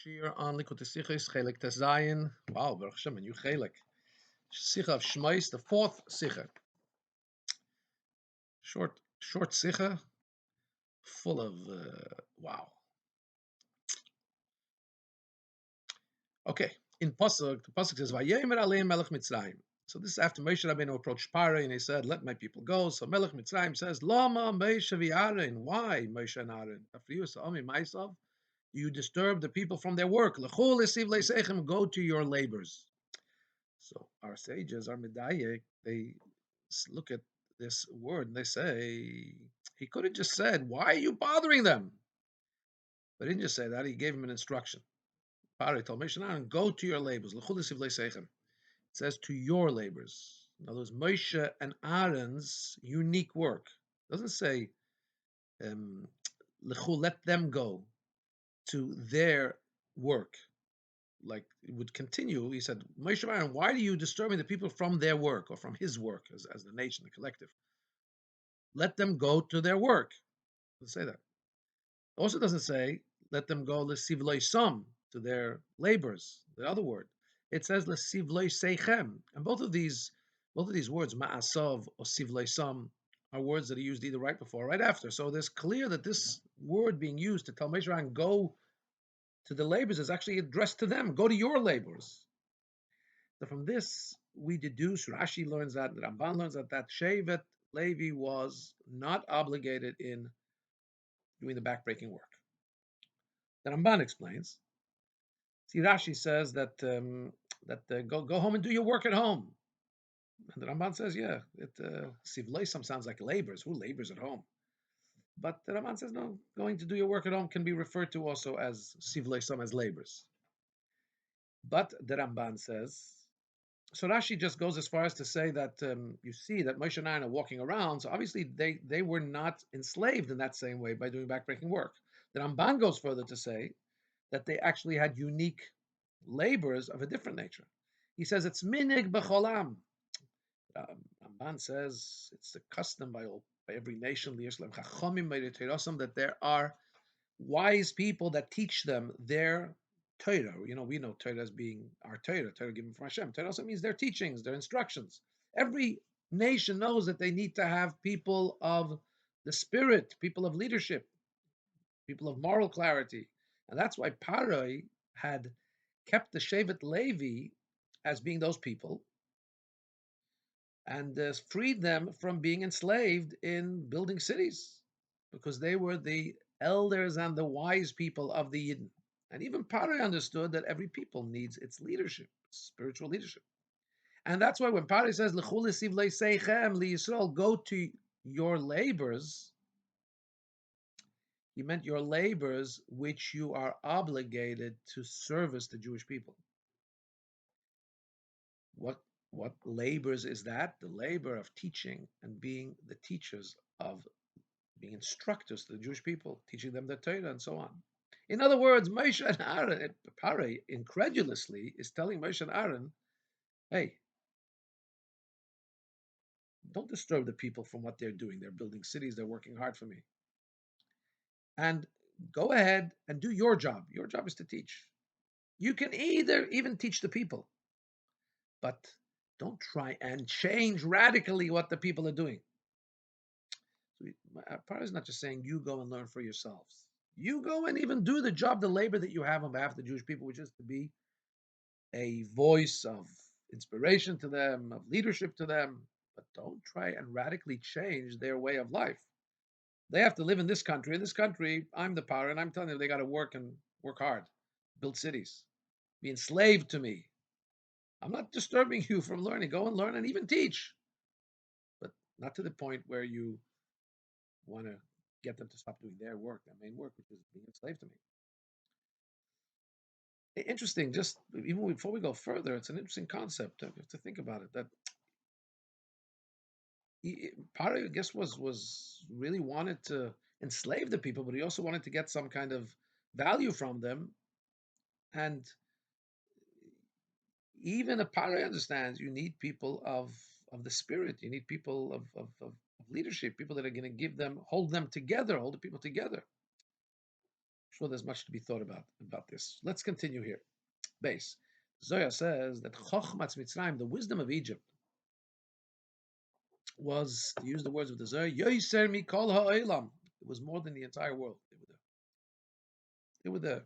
Shir on Likutei Sichos, Chelek Tezayin. Wow, Baruch Hashem, a new Chelek. Sicha of Shemos, the fourth Sicha. Short Sicha, full of wow. Okay, in Pasuk, the Pasuk says, "Vayemer Aleim Melech Mitzrayim." So this is after Moshe Rabbeinu approached Paro and he said, "Let my people go." So Melech Mitzrayim says, "Lama Moshe v'Aaron." Why Moshe and Aaron? After you, so myself, you disturb the people from their work. L'chol esiv leisechem, go to your labors. So our sages, our medayik, they look at this word and they say, he could have just said, "Why are you bothering them?" But he didn't just say that. He gave him an instruction. Pari told Moshe and Aaron, "Go to your labors." It says to your labors. In other words, Moshe and Aaron's unique work. It doesn't say, let them go to their work. Like it would continue. He said, Moshe and Aaron, why are you disturbing the people from their work or from his work as the nation, the collective? Let them go to their work. It doesn't say that. It also doesn't say, let them go lesivloi som, to their labors, the other word. It says lesivloi seichem. And both of these words, ma'asov or sivloi som, are words that are used either right before or right after. So it's clear that this word being used to tell Moshe and Aaron, go to the labors is actually addressed to them. Go to your labors. So from this, we deduce, Rashi learns that, the Ramban learns that Shevet Levi was not obligated in doing the backbreaking work. The Ramban explains. See, Rashi says that go home and do your work at home. And the Ramban says, yeah, Sivleisam sounds like labors. Who labors at home? But the Ramban says, no, going to do your work at home can be referred to also as Sivleisam, as labors. But the Ramban says, so Rashi just goes as far as to say that you see that Moshe and Aaron are walking around, so obviously they were not enslaved in that same way by doing backbreaking work. The Ramban goes further to say that they actually had unique labors of a different nature. He says it's minig b'cholam. Ramban says it's the custom by every nation, that there are wise people that teach them their Torah. You know, we know Torah as being our Torah given from Hashem. Torah also means their teachings, their instructions. Every nation knows that they need to have people of the spirit, people of leadership, people of moral clarity. And that's why Paroi had kept the Shevet Levi as being those people and freed them from being enslaved in building cities because they were the elders and the wise people of the Yidden. And even Pari understood that every people needs its leadership, spiritual leadership. And that's why when Pari says, L'chul esiv le'seichem liYisrael, go to your labors, he meant your labors which you are obligated to service the Jewish people. What labors is that? The labor of teaching and being the teachers of being instructors to the Jewish people, teaching them the Torah and so on. In other words, Moshe and Aaron, Pare incredulously is telling Moshe and Aaron, hey, don't disturb the people from what they're doing. They're building cities, they're working hard for me. And go ahead and do your job. Your job is to teach. You can even teach the people, but don't try and change radically what the people are doing. So Pare is not just saying you go and learn for yourselves. You go and even do the job, the labor that you have on behalf of the Jewish people, which is to be a voice of inspiration to them, of leadership to them, but don't try and radically change their way of life. They have to live in this country. In this country, I'm the power, and I'm telling them they got to work and work hard, build cities, be enslaved to me. I'm not disturbing you from learning. Go and learn and even teach, but not to the point where you want to get them to stop doing their work, their main work, which is being enslaved to me. Interesting, just even before we go further, it's an interesting concept to think about it, that Paro, I guess, was really wanted to enslave the people, but he also wanted to get some kind of value from them. And even a Paro understands you need people of the spirit, you need people of leadership, people that are going to hold them together, hold the people together. sure there's much to be thought about this. Let's continue here. Base. Zoya says that Chochmatz Mitzrayim, the wisdom of Egypt, was, to use the words of the Zoya, Yoiser Mikol Ha'olam. It was more than the entire world. They were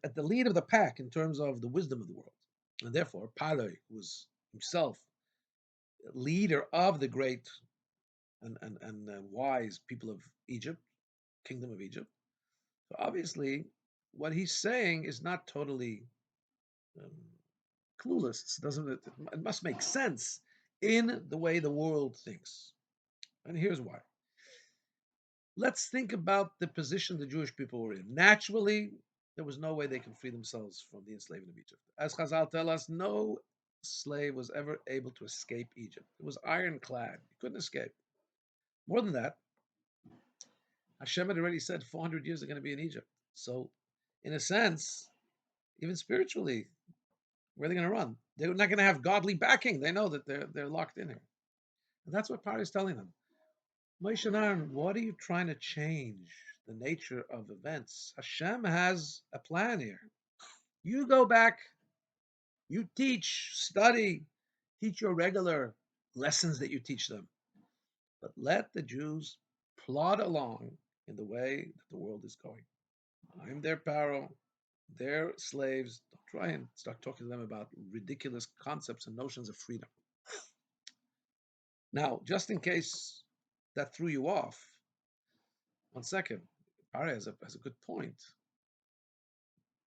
at the lead of the pack in terms of the wisdom of the world. And therefore, Paro was himself leader of the great and wise people of Egypt, kingdom of Egypt. So obviously, what he's saying is not totally um, clueless. It must make sense in the way the world thinks. And here's why. Let's think about the position the Jewish people were in. Naturally, there was no way they can free themselves from the enslavement of Egypt. As Chazal tell us, no slave was ever able to escape Egypt. It was ironclad. You couldn't escape. More than that, Hashem had already said 400 years are going to be in Egypt. So, in a sense, even spiritually, where are they going to run? They're not going to have godly backing. They know that they're locked in here. And that's what Paro is telling them. Moshe and Aaron, what are you trying to change the nature of events? Hashem has a plan here. You go back, you teach, study, teach your regular lessons that you teach them. But let the Jews plod along in the way that the world is going. I'm their Paro, their slaves. Don't try and start talking to them about ridiculous concepts and notions of freedom. Now, just in case that threw you off, one second. Paro has a good point.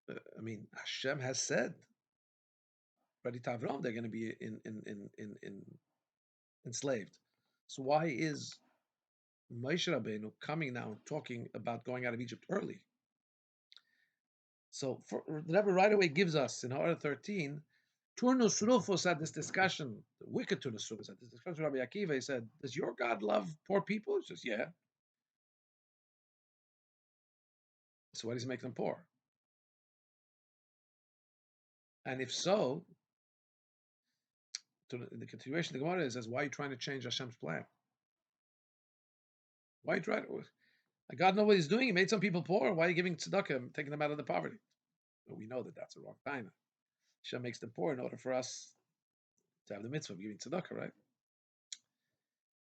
I mean, Hashem has said, ready Tavram, they're going to be in enslaved. So why is Moshe Rabbeinu coming now and talking about going out of Egypt early? So the Rebbe right away gives us in Ha'ara 13, Turnus Rufus had this discussion, the wicked Turnus Rufus had this discussion with Rabbi Akiva. He said, does your God love poor people? He says, yeah. So why does he make them poor? And if so, in the continuation of the Gemara, it says, why are you trying to change Hashem's plan? Why are you trying to? God knows what he's doing. He made some people poor. Why are you giving tzedakah, taking them out of the poverty? But we know that that's the wrong time. Hashem makes them poor in order for us to have the mitzvah of giving tzedakah, right?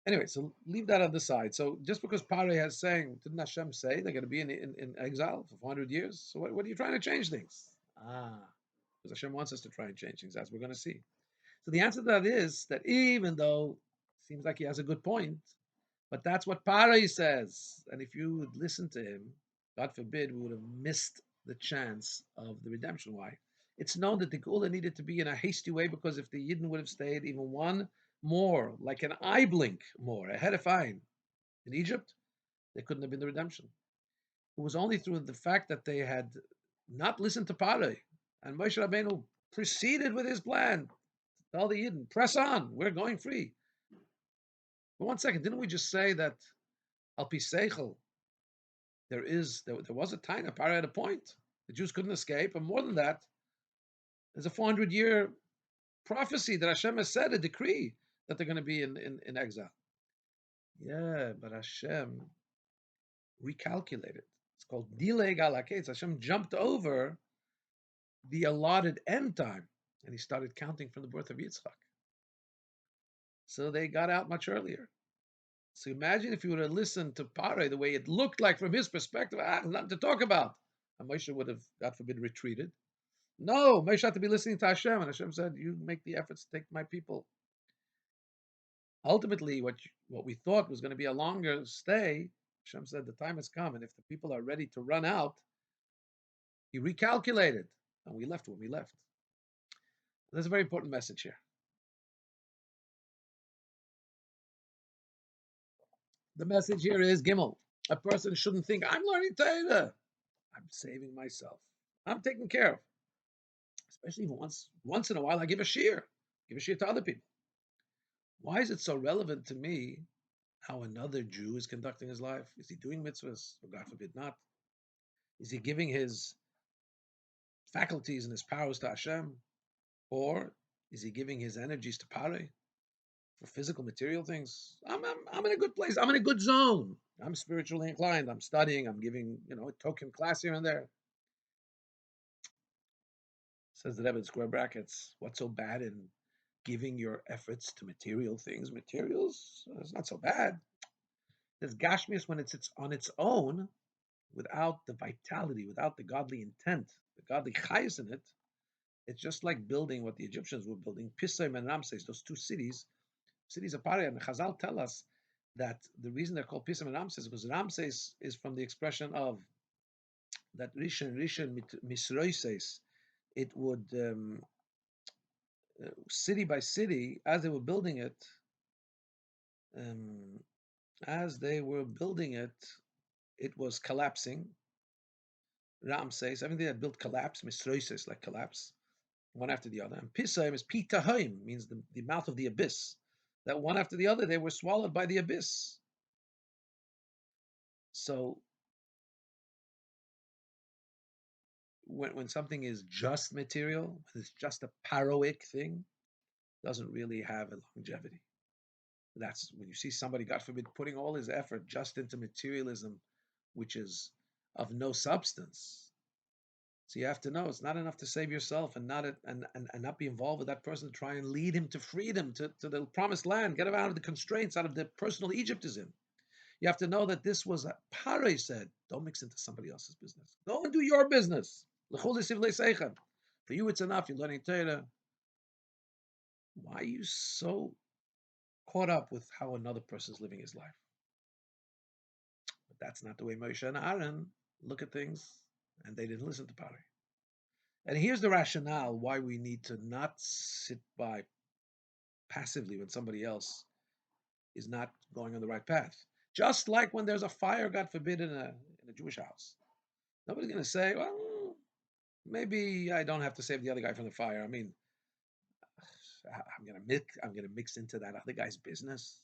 Anyway, so leave that on the side. So just because Pare has saying, didn't Hashem say they're going to be in exile for 400 years? So what are you trying to change things? Because Hashem wants us to try and change things, as we're going to see. So the answer to that is that even though it seems like he has a good point, but that's what Pare says. And if you would listen to him, God forbid, we would have missed the chance of the redemption. Why? It's known that the Geula needed to be in a hasty way, because if the Yidden would have stayed even one more, like an eye blink more, ahead of fine in Egypt, there couldn't have been the redemption. It was only through the fact that they had not listened to Pare, and Moshe Rabbeinu proceeded with his plan. Tell the Yidden, press on, we're going free. But one second, didn't we just say that Al Pi Seichel, there was a time, a Pare at a point, the Jews couldn't escape, and more than that, there's a 400-year prophecy that Hashem has said, a decree, that they're going to be in exile. Yeah, but Hashem recalculated. It's called Dileg Alaketz. Hashem jumped over the allotted end time, and he started counting from the birth of Yitzchak. So they got out much earlier. So imagine if you would have listened to Pare the way it looked like from his perspective, nothing to talk about. And Moshe would have, God forbid, retreated. No, Moshe had to be listening to Hashem, and Hashem said, you make the efforts to take my people. Ultimately, what we thought was going to be a longer stay, Hashem said, the time has come, and if the people are ready to run out, he recalculated, and we left when we left. There's a very important message here. The message here is Gimel. A person shouldn't think, I'm learning Torah. I'm saving myself. I'm taken care of. Especially once in a while, I give a shear to other people. Why is it so relevant to me how another Jew is conducting his life? Is he doing mitzvahs? Or God forbid not. Is he giving his faculties and his powers to Hashem? Or is he giving his energies to Pare? for physical material things, I'm in a good place. I'm in a good zone. I'm spiritually inclined. I'm studying. I'm giving, a token class here and there. Says the Rebbe in square brackets. What's so bad in giving your efforts to material things? Materials, it's not so bad. There's gashmias when it's on its own, without the vitality, without the godly intent, the godly chayes in it. It's just like building what the Egyptians were building, Pisayim and Ramses, those two cities of Paria. And Chazal tell us that the reason they're called Pisayim and Ramses is because Ramses is from the expression of that Rishon Misroises. It would, city by city, as they were building it, um, it was collapsing. Ramses, everything that built collapse, Misroises, like collapse, one after the other. And Pisayim is Pitahim, means the mouth of the abyss. That one after the other, they were swallowed by the abyss. So when something is just material, when it's just a paroic thing, doesn't really have a longevity. That's when you see somebody, God forbid, putting all his effort just into materialism, which is of no substance. So you have to know it's not enough to save yourself and and not be involved with that person to try and lead him to freedom, to the promised land, get him out of the constraints, out of the personal Egypt is in. You have to know that this was a Pare said, don't mix into somebody else's business. Go and do your business. For you, it's enough. You're learning Torah. Why are you so caught up with how another person's living his life? But that's not the way Moshe and Aaron look at things, and they didn't listen to Pare. And here's the rationale why we need to not sit by passively when somebody else is not going on the right path. Just like when there's a fire, God forbid, in a Jewish house. Nobody's going to say, well, maybe I don't have to save the other guy from the fire. I mean, I'm gonna mix into that other guy's business.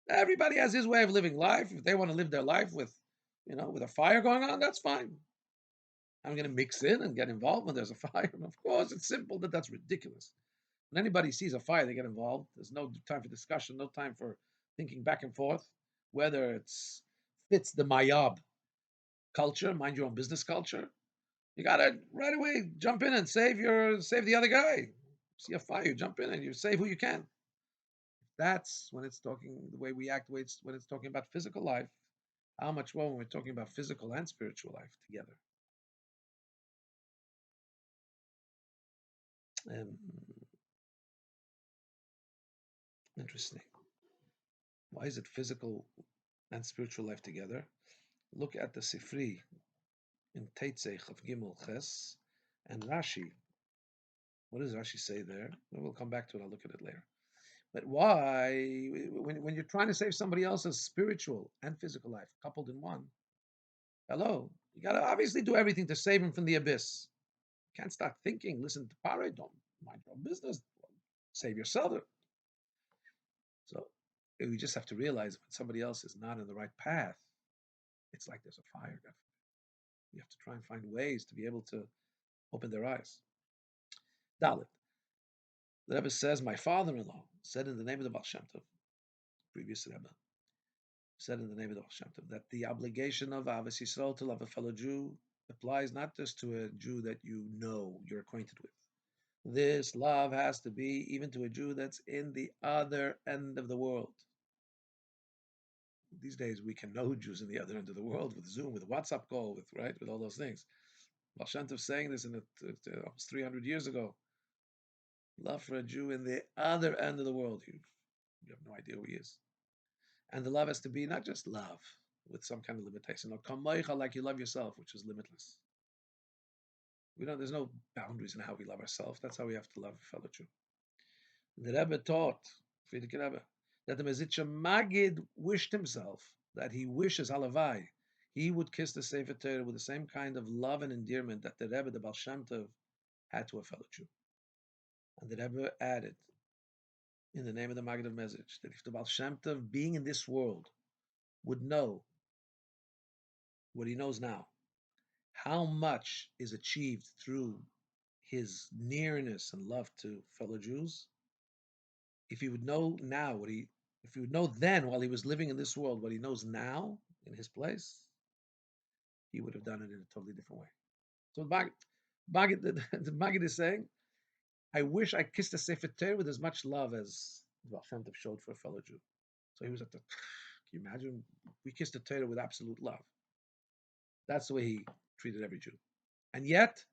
Everybody has his way of living life. If they want to live their life with a fire going on, that's fine. I'm gonna mix in and get involved when there's a fire. And of course, it's simple that's ridiculous. When anybody sees a fire, they get involved. There's no time for discussion, no time for thinking back and forth, whether it's fits the Mayab culture, mind your own business culture. You gotta right away jump in and save the other guy. See a fire, you jump in and you save who you can. That's when it's talking the way we act, when it's talking about physical life. How much more when we're talking about physical and spiritual life together? Um, Interesting. Why is it physical and spiritual life together? Look at the Sifri in Teitzech of Gimel Ches and Rashi. What does Rashi say there? We'll come back to it. I'll look at it later. But why, when you're trying to save somebody else's spiritual and physical life coupled in one, hello, you got to obviously do everything to save him from the abyss. You can't start thinking, listen to Pare, don't mind your own business, save yourself. So we just have to realize when somebody else is not in the right path, it's like there's a fire. You have to try and find ways to be able to open their eyes. Dalit. The Rebbe says, my father-in-law said in the name of the Baal Shem Tov, previous Rebbe, said in the name of the Baal Shem Tov, that the obligation of Avos Yisrael to love a fellow Jew applies not just to a Jew that you're acquainted with. This love has to be even to a Jew that's in the other end of the world. These days we can know Jews in the other end of the world with Zoom, with WhatsApp call, with all those things. Baal Shem Tov saying this almost 300 years ago. Love for a Jew in the other end of the world. You have no idea who he is. And the love has to be not just love with some kind of limitation. No, kamoicha, like you love yourself, which is limitless. There's no boundaries in how we love ourselves. That's how we have to love a fellow Jew. The Rebbe taught, Friedrich Rebbe, that the Mezritcher Magid wished himself, that he wishes, halavai, he would kiss the Sefer Torah with the same kind of love and endearment that the Rebbe, the Baal Shem Tov, had to a fellow Jew. And the Rebbe added, in the name of the Magid of Mezritch, that if the Baal Shem Tov, being in this world, would know what he knows now, how much is achieved through his nearness and love to fellow Jews, if he would know now what he, if he would know then while he was living in this world what he knows now in his place, he would have done it in a totally different way. So the Maggid is saying, I wish I kissed a Sefer Torah with as much love as the Baal Shem Tov showed for a fellow Jew. So he was at the, can you imagine? We kissed the Torah with absolute love. That's the way he treated every Jew. And yet,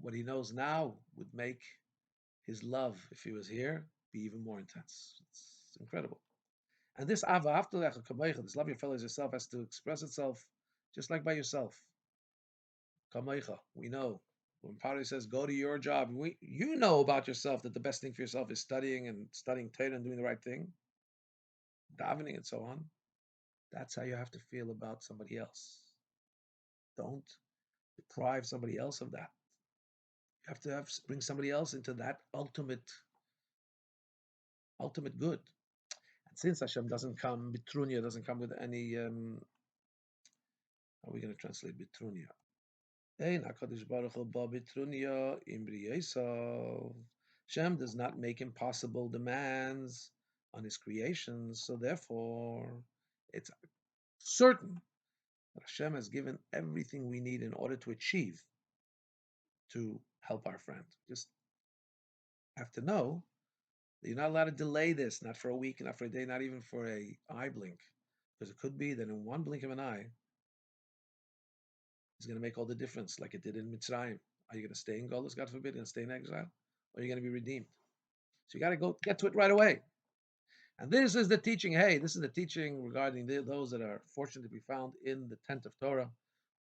what he knows now would make his love, if he was here, be even more intense. It's incredible. And this ava after this love your fellow as yourself has to express itself just like by yourself. Kamaycha, we know. When Pari says go to your job, you know about yourself that the best thing for yourself is studying Torah and doing the right thing, davening and so on. That's how you have to feel about somebody else. Don't deprive somebody else of that. You have to bring somebody else into that ultimate good. And since Hashem doesn't come, Bitrunya doesn't come with any. How are we going to translate Bitrunya? Ein HaKadosh Baruch Hu ba Bitrunya Imri Yosef. Hashem does not make impossible demands on his creations, so therefore, it's certain that Hashem has given everything we need in order to achieve to help our friend. Just have to know that you're not allowed to delay this, not for a week, not for a day, not even for a eye blink, because it could be that in one blink of an eye, it's going to make all the difference, like it did in Mitzrayim. Are you going to stay in Golus, God forbid, and stay in exile, or are you going to be redeemed? So you got to go get to it right away. And this is the teaching. Hey, this is the teaching regarding those that are fortunate to be found in the tent of Torah.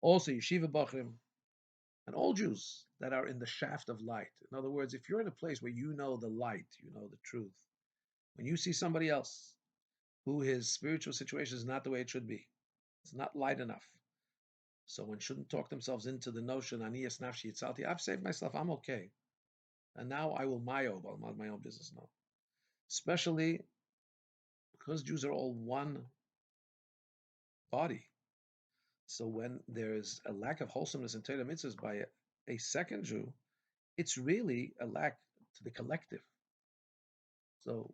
Also, Yeshiva Bachrim, and all Jews that are in the shaft of light. In other words, if you're in a place where you know the light, you know the truth, when you see somebody else who his spiritual situation is not the way it should be, it's not light enough. So one shouldn't talk themselves into the notion, Aniyas nafshi yitzalti, I've saved myself, I'm okay. And now I will mayob, I'll mind my own business now. Especially because Jews are all one body. So when there's a lack of wholesomeness in Torah mitzvahs by a second Jew, it's really a lack to the collective. So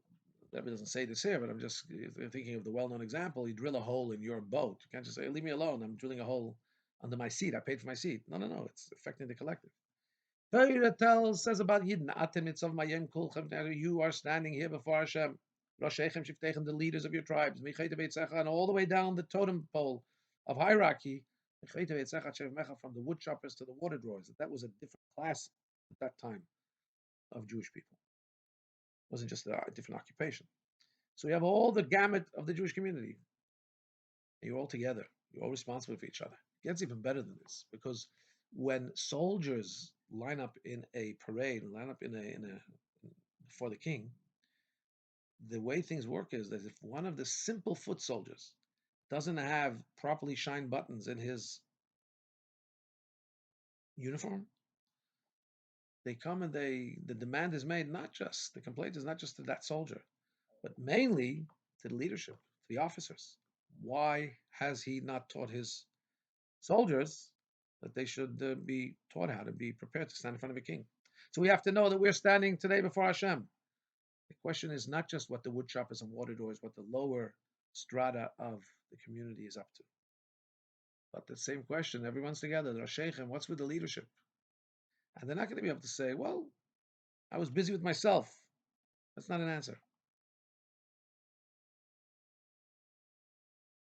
Rabbi doesn't say this here, but I'm just thinking of the well-known example. You drill a hole in your boat. You can't just say, leave me alone. I'm drilling a hole under my seat. I paid for my seat. No. It's affecting the collective. Torah says about Yidden, you are standing here before Hashem. The leaders of your tribes, and all the way down the totem pole of hierarchy, from the wood choppers to the water drawers. That was a different class at that time of Jewish people. It wasn't just a different occupation. So you have all the gamut of the Jewish community. You're all together. You're all responsible for each other. It gets even better than this, because when soldiers line up in a parade, line up in a before the king, the way things work is that if one of the simple foot soldiers doesn't have properly shined buttons in his uniform, they come and the demand is made, the complaint is not just to that soldier, but mainly to the leadership, to the officers. Why has he not taught his soldiers that they should be taught how to be prepared to stand in front of a king? So we have to know that we're standing today before Hashem. The question is not just what the wood choppers and water doors, what the lower strata of the community is up to. But the same question, everyone's together, the Rasheichem, what's with the leadership? And they're not going to be able to say, well, I was busy with myself. That's not an answer.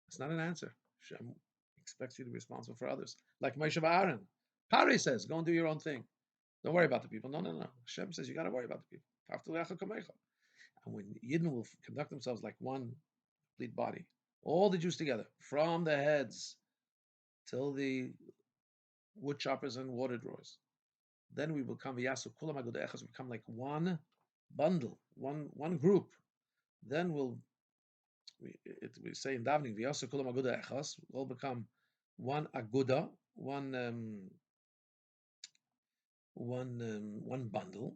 It's not an answer. Hashem expects you to be responsible for others. Like Moshe Aaron. Pari says, go and do your own thing. Don't worry about the people. No. Hashem says you got to worry about the people. And when Yidden will conduct themselves like one complete body, all the Jews together, from the heads till the wood choppers and water drawers, then we become Yasu Kulam Aguda Echas, become like one bundle, one group. Then we say in davening, Yasu Kulam Aguda Echas, will become one aguda, one bundle.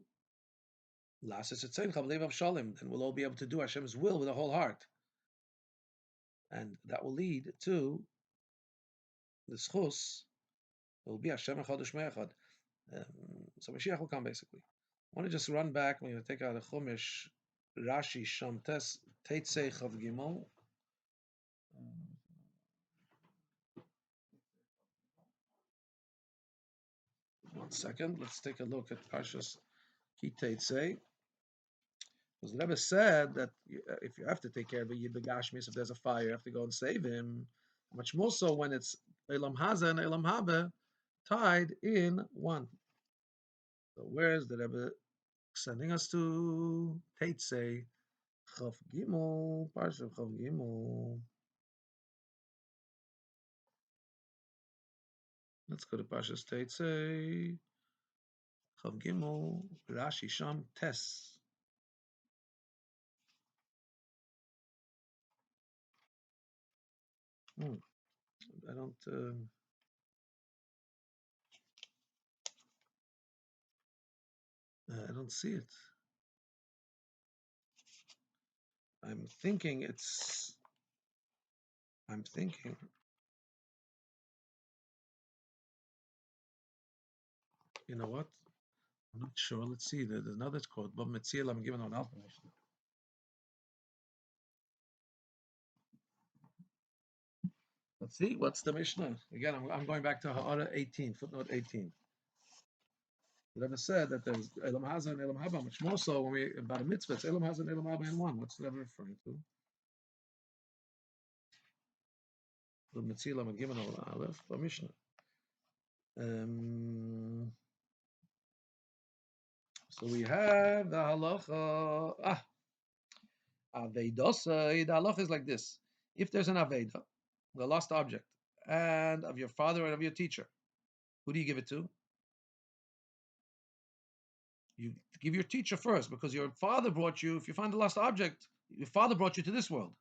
Then we'll all be able to do Hashem's will with a whole heart, and that will lead to the schus. It will be Hashem Echad U'Shmei Echad. So Mashiach will come basically. I want to just run back. We're going to take out a Chumash Rashi Shamtes Teitzei Chav Gimel. One second. Let's take a look at Parshas Ki Teitzei. Because the Rebbe said that if you have to take care of a Yid Begashmis, if there's a fire, you have to go and save him. Much more so when it's Elam Haza and Elam Habe tied in one. So where's the Rebbe sending us to? Teitzei Chav Gimel, Parsha Chav Gimel. Let's go to Parshas Teitzei Chav Gimel, Rashi Sham Tes. Hmm. I don't. I don't see it. I'm thinking it's. I'm thinking. You know what? I'm not sure. Let's see. There's another quote. But Metziel, I'm giving on Alpha. Let's see. What's the Mishnah? Again, I'm going back to Ha'ara 18, footnote 18. The Rebbe said that there's Elam Haza and Elam Haba, much more so when we about a mitzvah. It's Elam Haza and Elam Haba in one. What's the Rebbe referring to? The Metziel, I'm giving on Aleph, the Mishnah. So we have the halacha. Avedosa. The halacha is like this: if there's an aveda, the lost object, and of your father and of your teacher, who do you give it to? You give your teacher first because your father brought you. If you find the lost object, your father brought you to this world,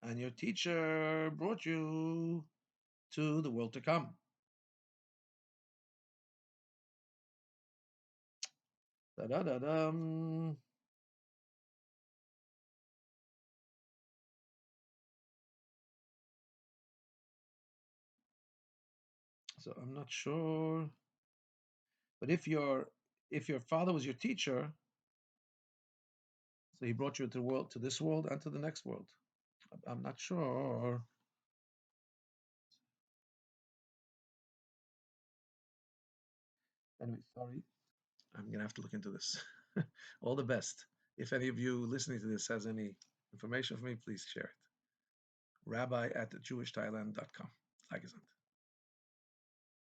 and your teacher brought you to the world to come. Da-da-da-dum. So I'm not sure, but if your father was your teacher, so he brought you to the world, to this world, and to the next world. I'm not sure. Anyway, sorry. I'm going to have to look into this. All the best. If any of you listening to this has any information for me, please share it. Rabbi at jewishthailand.com. Like